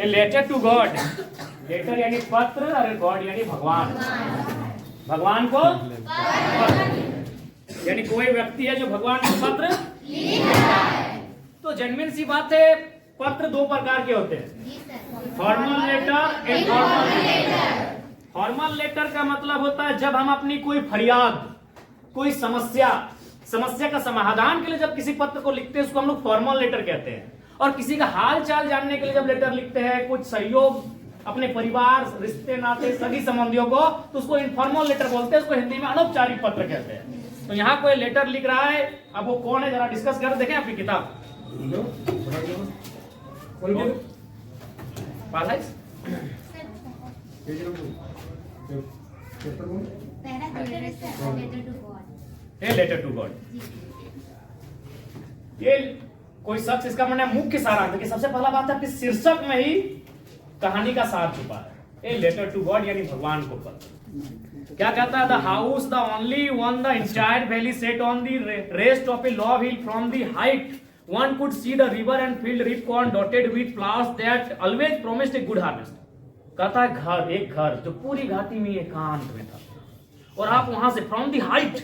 A letter to God, letter यानी पत्र और गॉड यानी भगवान, भगवान को यानी कोई व्यक्ति है जो भगवान को पत्र लिख रहा है। तो जेन्युइन सी बात है, पत्र दो प्रकार के होते हैं, formal letter, informal letter. Formal letter का मतलब होता है जब हम अपनी कोई फरियाद, कोई समस्या का समाधान के लिए जब किसी पत्र को लिखते हैं उसको हम लोग फॉर्मल लेटर कहते हैं। और किसी का हाल चाल जानने के लिए जब लेटर लिखते हैं, कुछ सहयोग अपने परिवार, रिश्ते नाते, सगी संबंधियों को, तो उसको इनफॉर्मल लेटर बोलते हैं, उसको हिंदी में अनौपचारिक पत्र कहते हैं। तो यहाँ कोई लेटर लिख रहा है, अब वो कौन है जरा डिस्कस कर देखें आपकी किताब पास है? लेटर टू गॉड, ये कोई शख्स, इसका मतलब मुख्य सारांश कि सबसे पहला बात है कि शीर्षक में ही कहानी का सार छुपा है। ए लेटर टू गॉड यानी भगवान को पत्र। क्या कहता है? The house the only one the entire valley set on the rest of a low hill from the height one could see the river and field ripe corn dotted with flowers that always promised a good harvest. कहता है घर, एक घर जो पूरी घाटी में एकांत में था, और आप वहां से फ्रॉम द हाइट,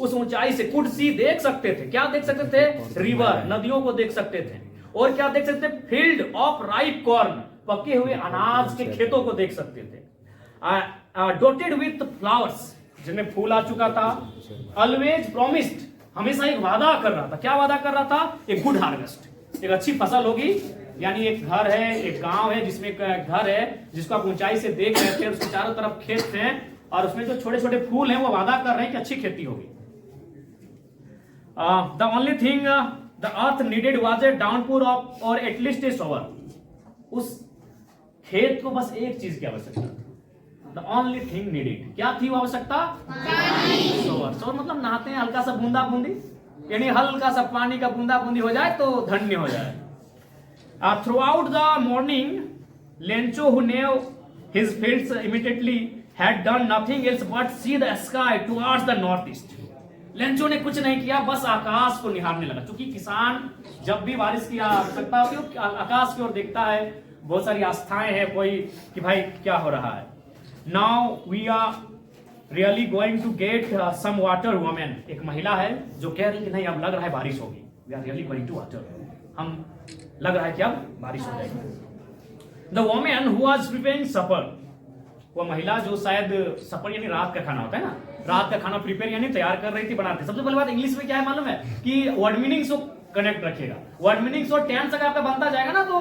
उस ऊंचाई से, कुड सी देख सकते थे। क्या देख सकते थे? रिवर, नदियों को देख सकते थे। और क्या देख सकते थे? फील्ड ऑफ राइप कॉर्न, पके हुए अनाज के खेतों को देख सकते थे। डॉटेड विथ फ्लावर्स, जिनमें फूल आ चुका था। ऑलवेज प्रोमिस्ड, हमेशा एक वादा कर रहा था। क्या वादा कर रहा था? एक गुड हार्वेस्ट, एक अच्छी फसल होगी। यानी एक घर है, एक गांव है जिसमें एक घर है जिसको आप ऊंचाई से देख रहे थे, उसके चारों तरफ खेत हैं और उसमें जो छोटे छोटे फूल हैं वो वादा कर रहे हैं कि अच्छी खेती होगी। The only thing the earth needed was a downpour of or at least a shower. उस खेत को बस एक चीज की आवश्यकता थी। द ओनली थिंग नीडेड, क्या थी वो आवश्यकता? शॉवर। शॉवर मतलब नहाते हैं, हल्का सा बूंदा बूंदी, यानी हल्का सा पानी का बूंदा बूंदी हो जाए तो धन्य हो जाए। Throughout the morning, Lencho, who knew his fields immediately, had done nothing else but see the sky towards the northeast. Lencho ने कुछ नहीं किया, बस आकाश को निहारने लगा। क्योंकि किसान जब भी बारिश की आवश्यकता होती है आकाश की ओर देखता है, बहुत सारी आस्थाएं हैं कोई कि भाई क्या हो रहा है। Now we are really going to get some water women, एक महिला है जो कह रही कि नहीं अब लग रहा है बारिश होगी। We are really going to water, हम लग रहा है कि अब बारिश हो जाएगी। The women who was preparing supper, वो महिला जो शायद सपर यानी रात का खाना होता है ना, रात का खाना प्रिपेयर यानी तैयार कर रही थी, बनाते। सबसे पहली बात इंग्लिश में क्या है मालूम है कि वर्ड मीनिंग्स को कनेक्ट रखेगा। वर्ड मीनिंग्स और टेंस अगर आपका बनता जाएगा ना, तो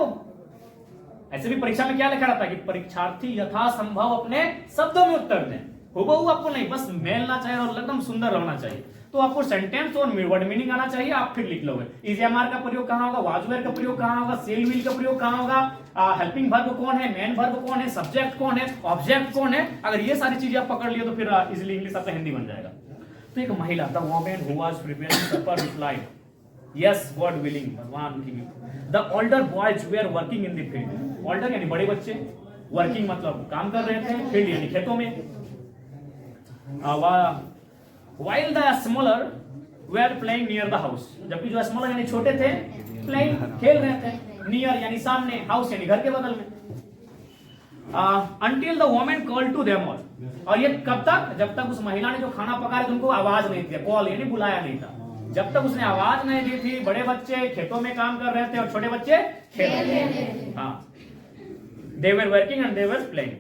ऐसे भी परीक्षा में क्या लिखा रहता है कि परीक्षार्थी यथासंभव अपने शब्दों में उत्तर दें। हुबहू आपको नहीं, बस मेलना चाहिए और एकदम सुंदर होना चाहिए। तो आपको सेंटेंस और वर्ड मीनिंग आना चाहिए, आप फिर लिख लोगे। इज एम आर का प्रयोग कहां होगा, वाज वेयर का प्रयोग कहां होगा, सेल विल का प्रयोग कहां होगा, हेल्पिंग वर्ब कौन है, मेन वर्ब कौन है, सब्जेक्ट कौन है, ऑब्जेक्ट कौन है। अगर ये सारी चीजें आप पकड़ लिए तो फिर इजीली इंग्लिश आपका हिंदी बन जाएगा। तो एक महिला, the woman who was preparing supper replied, yes God willing, भगवान की। The older boys were working in the field, older यानी बड़े बच्चे, वर्किंग मतलब काम कर रहे थे, फील्ड यानी खेतों में। While the smaller were playing near the house, जबकि जो स्मॉलर यानी छोटे थे playing खेल रहे थे, near यानी सामने, house यानी घर के बगल में। Until the woman called to them all, और ये कब तक? जब तक उस महिला ने जो खाना पकाया था उनको आवाज नहीं दी, कॉल यानी बुलाया नहीं था। जब तक उसने आवाज नहीं दी थी, बड़े बच्चे खेतों में काम कर रहे थे और छोटे बच्चे खेल रहे थे। हाँ, they were working and they were playing.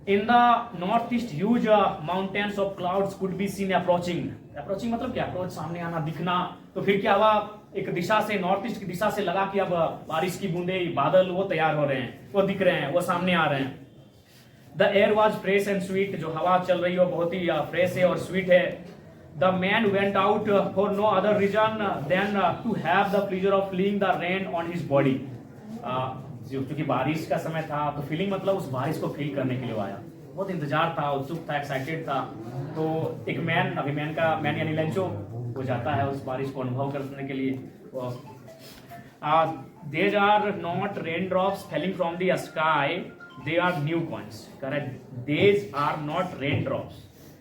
In the northeast, huge mountains of clouds could be seen approaching. Approaching मतलब क्या? Approach सामने आना, दिखना। तो फिर क्या हुआ? एक दिशा से, नॉर्थ ईस्ट की दिशा से लगा कि अब बारिश की बूंदे, बादल वो तैयार हो रहे हैं, वो दिख रहे हैं, वो सामने आ रहे हैं। The air was fresh and sweet, जो हवा चल रही है वो बहुत ही फ्रेश है और स्वीट है। The man went out for no other reason than to have the pleasure of feeling the rain on his body. क्योंकि बारिश का समय था तो फीलिंग मतलब उस बारिश को फील करने के लिए आया। बहुत इंतजार था, उत्सुक था, एक्साइटेड था। तो एक मैन, अभी मैन यानी लेंचो, वो जाता है उस बारिश को अनुभव करने के लिए। There are not rain drops falling from the sky, they are new coins. Correct, these are not rain drops,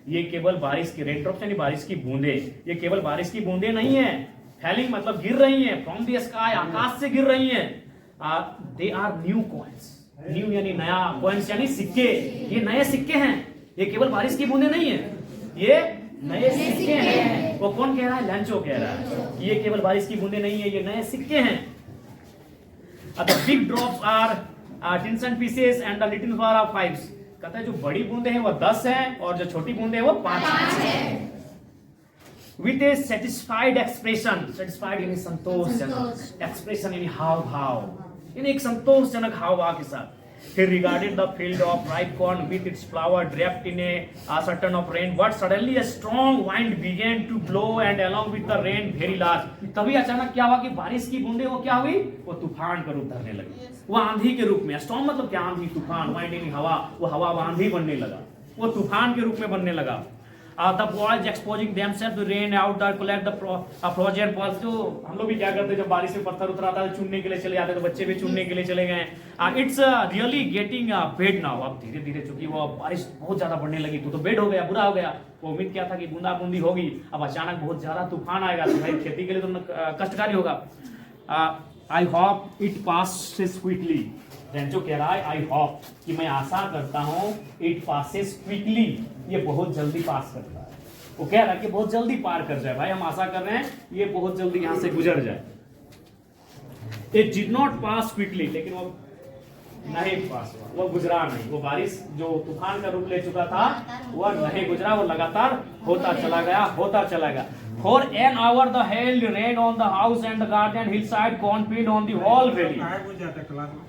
ये केवल बारिश की, रेन ड्रॉप्स यानी बारिश की बूंदे, ये केवल बारिश की बूंदे नहीं है। फेलिंग मतलब गिर रही हैं, फ्रॉम द स्काई, आकाश से गिर रही हैं। They are new coins, new यानी नया, कॉइन्स यानी सिक्के, ये नए सिक्के हैं, ये केवल बारिश की बूंदे नहीं है, ये नए सिक्के हैं। वो कौन कह रहा है? लेंचो कह रहा है कि ये केवल बारिश की बूंदे नहीं है, ये नए सिक्के हैं। The big drops are 10 cent pieces and the little ones are 5. कहता है जो बड़ी बूंदे हैं वो 10 हैं और जो छोटी बूंदे हैं वो 5 हैं। With a satisfied expression, satisfied यानी संतोषजनक, expression यानी हाव भाव, यानी एक संतोषजनक हाव भाव के साथ। He regarded the field of ripe corn with its flower draped in a certain of rain, but suddenly a strong wind began to blow and along with the rain very large. तभी अचानक क्या हुआ कि बारिश की बूंदें वो क्या हुई? वो तूफान का रूप धरने लगी। वो आंधी के रूप में, स्टॉर्म मतलब क्या? आंधी, तूफान, वाइंड यानी हवा, वो हवा आंधी बनने लगा, वो तूफान के रूप में बनने लगा। The boys exposing themselves to rain out there collect the frozen balls. तो हम लोग भी क्या करते हैं जब बारिश में पत्थर उतर आता है चुनने के लिए चले जाते हैं, तो बच्चे भी चुनने के लिए चले गए। It's really getting bad now. अब धीरे धीरे चूंकि वो बारिश बहुत ज्यादा बढ़ने लगी तो बेड हो गया, बुरा हो गया। वो उम्मीद क्या था कि बूंदा बूंदी होगी, अब अचानक बहुत ज्यादा तूफान आएगा तो भाई खेती के लिए तो कष्टकारी होगा। I hope it passes quickly. Rancho कह रहा है आई होप कि मैं आशा करता हूं इट पासेस क्विकली, ये बहुत जल्दी पास करता है। वो कह रहा है कि बहुत जल्दी पार कर जाए, भाई हम आशा कर रहे हैं ये बहुत जल्दी यहां से गुजर जाए। It did not pass quickly, लेकिन वो नहीं पास हुआ, वो गुजरा नहीं। वो बारिश जो तूफान का रूप ले चुका था वह नहीं गुजरा, वो लगातार होता चला गया, होता चला गया। For an hour the hail rained on the house and the garden, hillside, cornfield, on the whole valley.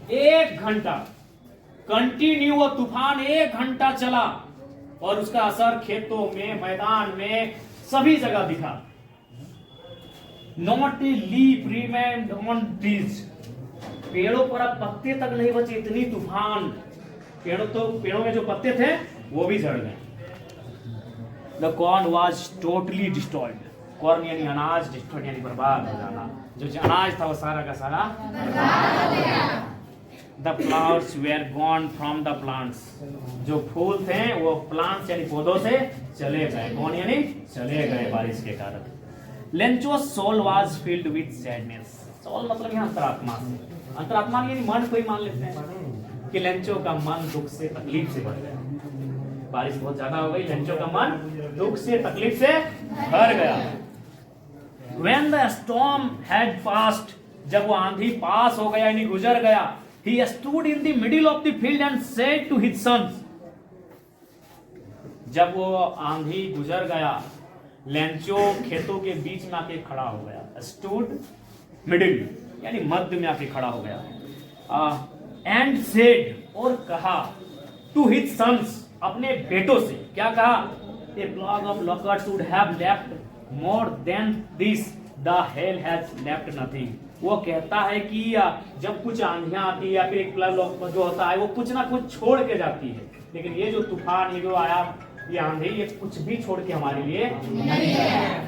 1 घंटा कंटिन्यू वो तूफान 1 घंटा चला और उसका असर खेतों में, मैदान में, सभी जगह दिखा। Not a leaf remained on trees. पेड़ों पर अब पत्ते तक नहीं बचे, इतनी तूफान। पेड़ों में जो पत्ते थे वो भी झड़ गए। The corn was totally destroyed. Corn यानी अनाज, डिस्ट्रॉयड यानी बर्बाद हो जाना। जो अनाज था वो सारा का सारा बर्बाद हो गया। The flowers were gone from the plants. जो फूल थे वो प्लांट्स यानी पौधों से चले गए। कौन यानी चले गए बारिश के कारण। Lencho's soul was filled with sadness. Soul मतलब यहाँ अंतरात्मा से, अंतरात्मा यानी मन को ही मान लेते हैं कि लेंचो का मन दुख से, तकलीफ से भर गया। बारिश बहुत ज्यादा हो गई, लेंचो का मन दुख से, तकलीफ से भर गया। When the storm had passed, जब वो आंधी पास हो गया यानी गुजर गया, he stood in the middle of the field and said to his sons. जब वो आंधी गुजर गया, लेंचो खेतों के बीच में आके खड़ा हो गया। Stood middle यानी मध्य में आके खड़ा हो गया। And said और कहा to his sons अपने बेटों से, क्या कहा? A flock of locusts would have left more than this, the hail has left nothing. वो कहता है कि जब कुछ आंधियां आती है या फिर एक प्लग जो होता है वो कुछ ना कुछ छोड़ के जाती है, लेकिन ये जो तूफान, ये जो आया, ये आंधी, ये कुछ भी छोड़ के हमारे लिए नहीं है।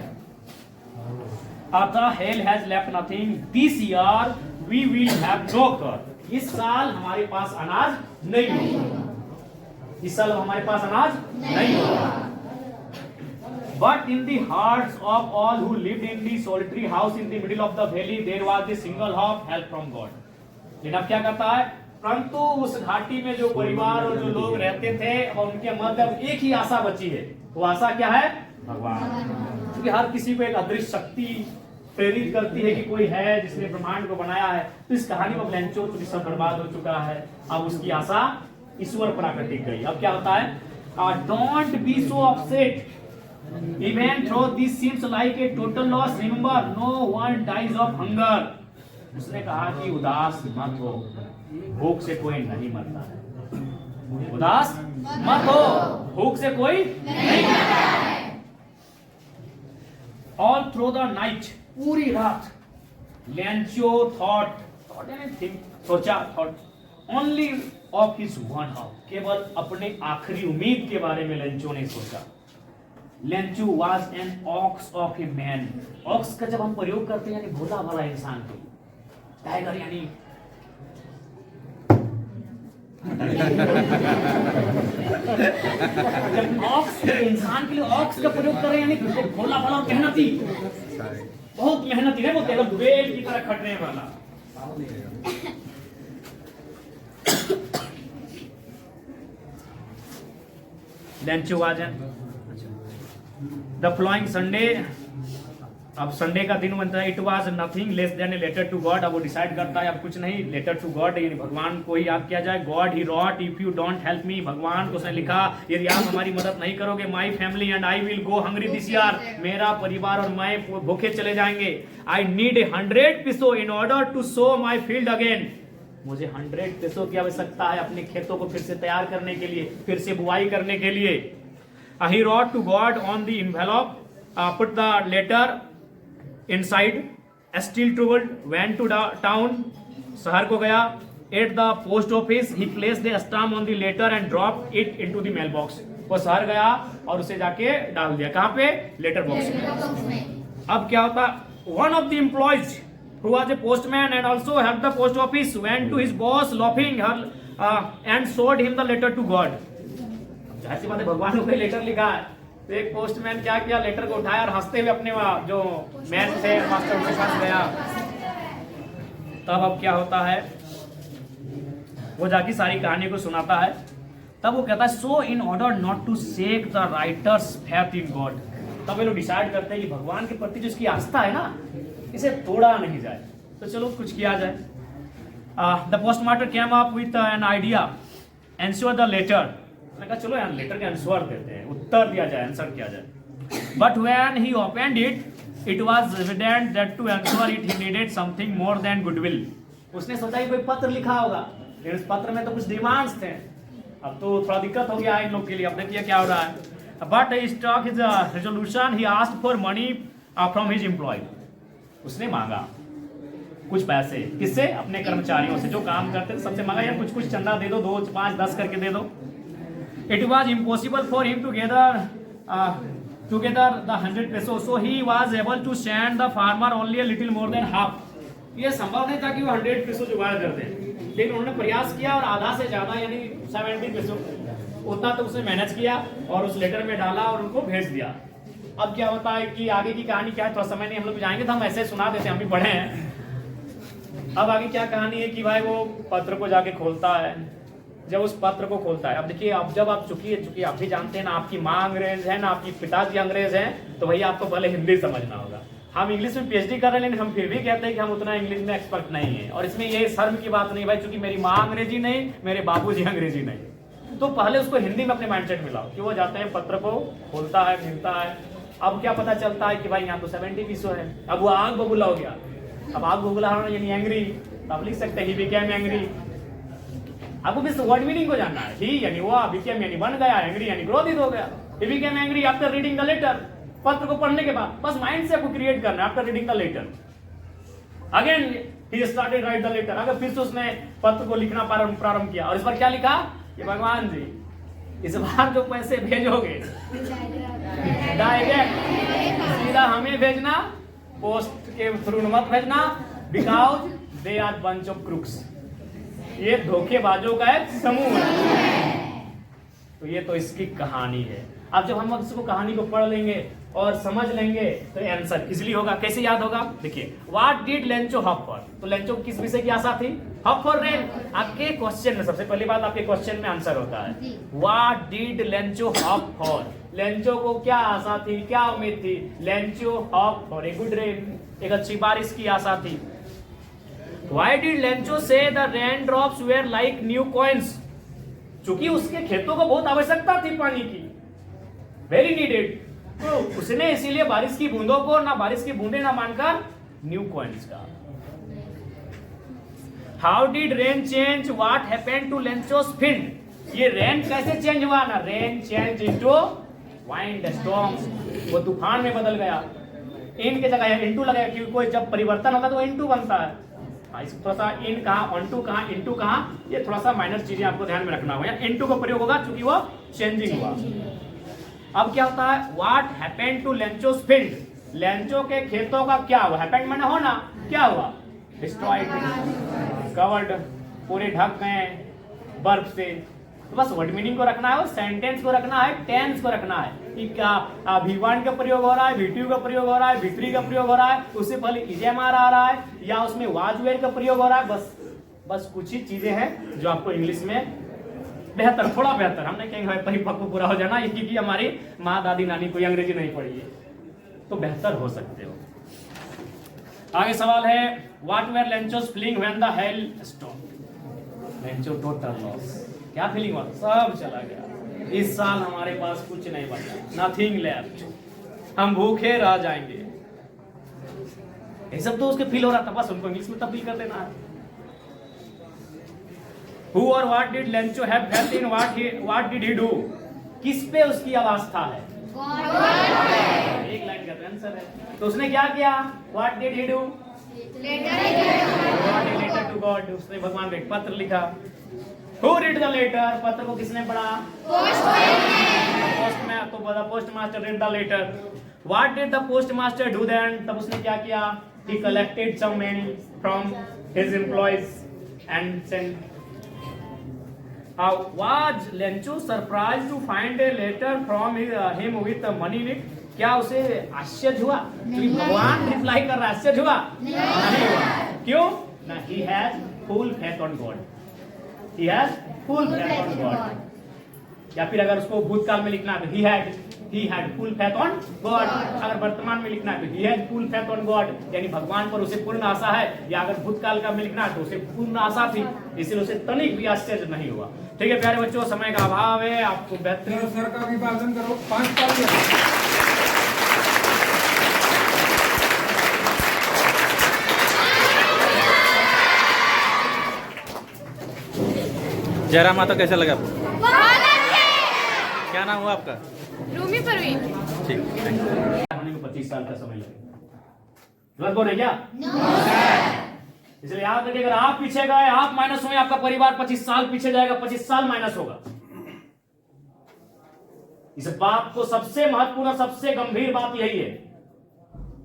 The hail has left nothing. This year we will have no corn. इस साल हमारे पास अनाज नहीं होगा, इस साल हमारे पास अनाज नहीं होगा। But in the hearts of all who lived in the solitary house in the middle of the valley, there was a single hope, help from God. लेकिन अब क्या करता है? परंतु उस घाटी में जो परिवार और जो लोग रहते थे और उनके मध्य एक ही आशा बची है। वो आशा क्या है? भगवान। क्योंकि हर किसी को एक अदृश्य शक्ति प्रेरित करती है कि कोई है जिसने ब्रह्मांड को बनाया है। तो इस कहानी में लेंचो तो सब बर्बाद हो चुका है, अब उसकी आशा ईश्वर पर आकर टिक गई। अब क्या होता है? Don't be so upset even though this seems like a total loss, remember no one dies of hunger. उसने कहा कि उदास मत हो, भूख से कोई नहीं मरता है। उदास मत हो, भूख से कोई नहीं मरता है। All through the night, पूरी रात लेंचो thought anything, सोचा thought only of his one hope, केवल अपने आखिरी उम्मीद के बारे में लेंचो ने सोचा। Lencho was an ox of a man. Ox का जब हम प्रयोग करते हैं यानी भोला भाला इंसान को, टाइगर यानी जब ऑक्स इंसान के लिए ऑक्स का प्रयोग कर रहे हैं यानी भोला भाला और मेहनती, बहुत मेहनती है, वो केवल बेल की तरह खटने वाला। Lencho was the following Sunday, अब संडे का दिन बनता है, it was nothing less than a letter to God. अब वो डिसाइड करता है अब कुछ नहीं, लेटर टू गॉड यानी भगवान को ही याद किया जाए। God he wrote if you don't help me, भगवान को उसने लिखा यदि आप हमारी मदद नहीं करोगे, my family and I will go hungry this year, मेरा परिवार और मैं भूखे चले जाएंगे। I need 100 peso in order to sow my field again, मुझे 100 peso की आवश्यकता है अपने खेतों को फिर से तैयार करने के लिए, फिर से बुआई करने के लिए। He wrote to God on the envelope, put the letter inside, still troubled, went to town, शहर को गया, at the post office, he place the stamp on the letter and drop it into the mail box, वो शहर गया और उसे जाके डाल दिया, कहाँ पे, लेटर बॉक्स में। अब क्या होता, one of the employees who was a postman and also helped the post office went to his boss laughing and showed him the letter to God। जाहिर सी बात है भगवान को लेटर लिखा है, तो एक पोस्टमैन क्या किया, लेटर को उठाया और हंसते हुए अपने जो मैन थे मास्टर उनके साथ गया। तब अब क्या होता है, वो जाके सारी कहानी को सुनाता है। तब वो कहता है so in order not to shake the writer's faith in God, तब ये लोग डिसाइड करते हैं कि भगवान के प्रति जो इसकी आस्था है ना, इसे तोड़ा नहीं जाए, तो चलो कुछ किया जाए। The postmaster came up with an idea, answer the letter, मैंने कहा चलो यार लेटर का आंसर देते हैं, उत्तर दिया जाए, आंसर किया जाए। But when he opened it, it was evident that to answer it he needed something more than goodwill. उसने सोचा कि कोई पत्र लिखा होगा, लेकिन उस पत्र में तो कुछ डिमांड्स थे। अब तो थोड़ा दिक्कत हो गया इन लोग के लिए, अब देखिए क्या हो रहा है। But he stuck his resolution, he asked for money from his employ, उसने मांगा कुछ पैसे, किससे, अपने कर्मचारियों से जो काम करते थे सबसे मांगा, यार कुछ कुछ चंदा दे दो, 2, 5, 10 करके दे दो। It was impossible for him to gather the 100 peso, so he was able to send the farmer only a little more than half। ये संभव नहीं था कि वो 100 peso जुगाड़ कर दें, लेकिन उन्होंने प्रयास किया और आधा से ज्यादा यानी 70 peso उतना तो उसने मैनेज किया और उस लेटर में डाला और उनको भेज दिया। अब क्या होता है कि आगे की कहानी क्या है, थोड़ा समय नहीं हम लोग जाएंगे तो हम ऐसे सुना देते हैं, हम भी पढ़े हैं। अब आगे क्या कहानी है कि भाई वो पत्र को जाके खोलता है, जब उस पत्र को खोलता है, अब देखिए अब जब आप चूंकि आप भी जानते हैं ना, आपकी माँ अंग्रेज है ना, आपकी पिताजी अंग्रेज हैं, तो भैया आपको पहले हिंदी समझना होगा। हम इंग्लिश में पीएचडी कर रहे हैं, लेकिन हम फिर भी कहते हैं कि हम उतना इंग्लिश में एक्सपर्ट नहीं है, और इसमें ये शर्म की बात नहीं भाई, चूंकि मेरी माँ अंग्रेजी नहीं, मेरे बाबूजी अंग्रेजी नहीं, तो पहले उसको हिंदी में अपने माइंडसेट मिलाओ कि वो जाते हैं, पत्र को खोलता है, मिलता है। अब क्या पता चलता है कि भाई यहाँ तो 70 peso है। अब वो आग बबूला हो गया, अब आग बबूला होना यानी एंग्री, तो आप लिख सकते हैं ही बिकेम एंग्री। आपको किस वर्ड मीनिंग को जानना है, ही यानी वो, बिकेम यानी बन गया, एंग्री यानी क्रोधित हो गया। He became angry after reading the letter, पत्र को पढ़ने के बाद, बस माइंड से आपको क्रिएट करना है। After reading the letter again he started write the letter, अगर फिर से उसने पत्र को लिखना प्रारंभ किया, और इस बार क्या लिखा कि भगवान जी इस बार जो पैसे भेजोगे डायरेक्ट सीधा हमें भेजना, पोस्ट के थ्रू मत भेजना, because they are bunch of crooks, ये धोखेबाजों का एक समूह है। तो ये तो इसकी कहानी है। अब जब हम इसको कहानी को पढ़ लेंगे और समझ लेंगे तो आंसर इजीली होगा। कैसे याद होगा, देखिए what did Lencho hope for, तो लेंचो किस विषय की आशा थी, हॉप फॉर रेन। आपके क्वेश्चन में सबसे पहली बात आपके क्वेश्चन में आंसर होता है what did Lencho hope for, लेंचो को क्या आशा थी, क्या उम्मीद थी, Lencho hope for a good rain, एक अच्छी बारिश की आशा थी। Why did Lencho say the rain drops were like new coins, चूंकि उसके खेतों को बहुत आवश्यकता थी पानी की, वेरी नीडेड, तो उसने इसीलिए बारिश की बूंदों को ना बारिश की बूंदे ना मानकर न्यू कॉइन्स का। How did rain change what happened to Lencho's field, ये रेन कैसे चेंज हुआ ना, rain change into wind storm, वो तूफान में बदल गया। इन के जगह इनटू लगाया क्योंकि कोई जब परिवर्तन होता है तो इनटू बनता है। थोड़ा सा इन कहा, ऑनटू कहा, इनटू कहा, ये थोड़ा सा माइनर चीजें आपको ध्यान में रखना होगा। इनटू का प्रयोग होगा क्योंकि वो चेंजिंग हुआ। अब क्या होता है what happened to Lencho's field, Lencho के खेतों का क्या हुआ, हैपेंड मैंने होना, क्या हुआ, डिस्ट्रॉयड, कवर्ड, पूरे ढक गए बर्फ से। तो बस वर्ड मीनिंग को रखना है, सेंटेंस को रखना है, टेंस को रखना है कि क्या V1 का प्रयोग हो रहा है, V2 का प्रयोग हो रहा है, V3 का प्रयोग हो रहा है, उससे पहले इजेमार आ रहा है या उसमें वाज वेयर का प्रयोग हो रहा है। बस कुछ ही चीजें हैं जो आपको इंग्लिश में बेहतर, थोड़ा बेहतर। हम नहीं कहेंगे भाई परिपक्व पूरा हो जाना, ये क्योंकि हमारी माँ दादी नानी कोई अंग्रेजी नहीं पढ़ी है, तो बेहतर हो सकते हो। आगे सवाल है, what were Lencho's feeling when the hail stop? Lencho total loss. क्या फीलिंग हुआ? सब चला गया, इस साल हमारे पास कुछ नहीं बचा, नथिंग लेफ्ट, हम भूखे रह जाएंगे। ये सब तो उसके फील हो रहा था, बस उनको इंग्लिश में तब्दील कर देना है। Who or what did Lencho have felt in what did he do? किस पे उसकी अवस्था है? एक लाइन का आंसर है। तो उसने क्या किया? What did he do? Letter to God। उसने भगवान को एक पत्र लिखा। Who read the letter? पत्र को किसने पढ़ा? पोस्टमैन। तो बोला postmaster read the letter। What did the postmaster do then? तब उसने क्या किया? He collected some money from his employees and sent। Was Lencho surprised to find a letter from him with money in it? क्या उसे आश्चर्य हुआ कि भगवान रिप्लाई कर रहा? आश्चर्य हुआ? नहीं हुआ। क्यों? ना, he has full faith on God। He has full faith on God। या फिर अगर उसको भूतकाल में लिखना है तो he had full faith on God। अगर वर्तमान में लिखना है तो he had full faith on God, यानी भगवान पर उसे पूर्ण आशा है। या अगर भूतकाल का में लिखना है तो उसे पूर्ण आशा थी, इसलिए उसे तनिक भी आश्चर्य नहीं हुआ। ठीक है प्यारे बच्चों, समय का अभाव है, आपको बेहतरीन सर का विभाजन करो 5 तालियां। जयराम माता कैसा लगा आपको? क्या नाम हुआ आपका? रूमी परवीन। ठीक, थैंक यू। होने में 25 साल का समय लगेगा। गलत बोल रहे क्या? इसलिए याद रखिए, अगर आप पीछे गए, आप माइनस हुए, आपका परिवार 25 साल पीछे जाएगा, 25 साल माइनस होगा। इस बात को सबसे महत्वपूर्ण, सबसे गंभीर बात यही है,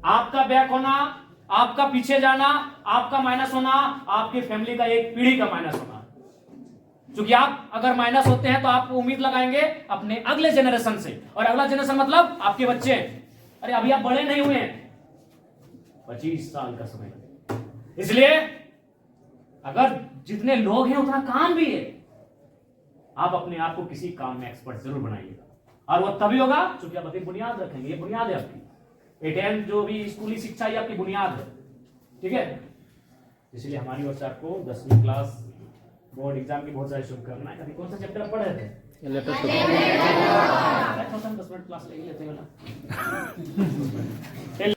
आपका बैक होना, आपका पीछे जाना, आपका माइनस होना, आपकी फैमिली का एक पीढ़ी का माइनस होना। क्योंकि आप अगर माइनस होते हैं तो आप उम्मीद लगाएंगे अपने अगले जनरेशन से, और अगला जनरेशन मतलब आपके बच्चे। अरे अभी आप बड़े नहीं हुए हैं, 25 साल का समय लगेगा। इसलिए अगर जितने लोग हैं उतना काम भी है। आप अपने आप को किसी काम में एक्सपर्ट जरूर बनाइएगा, और वो तभी होगा क्योंकि आप अपनी बुनियाद रखेंगे। ये बुनियाद है आपकी, 10th जो भी स्कूली शिक्षा ये आपकी बुनियाद है। ठीक है, इसलिए हमारी ओर से आपको 10वीं क्लास बोर्ड एग्जाम की बहुत सारी शुभकामनाएं। अभी कौन सा चैप्टर आप पढ़ रहे थे? 10 मिनट क्लास ले लेते हैं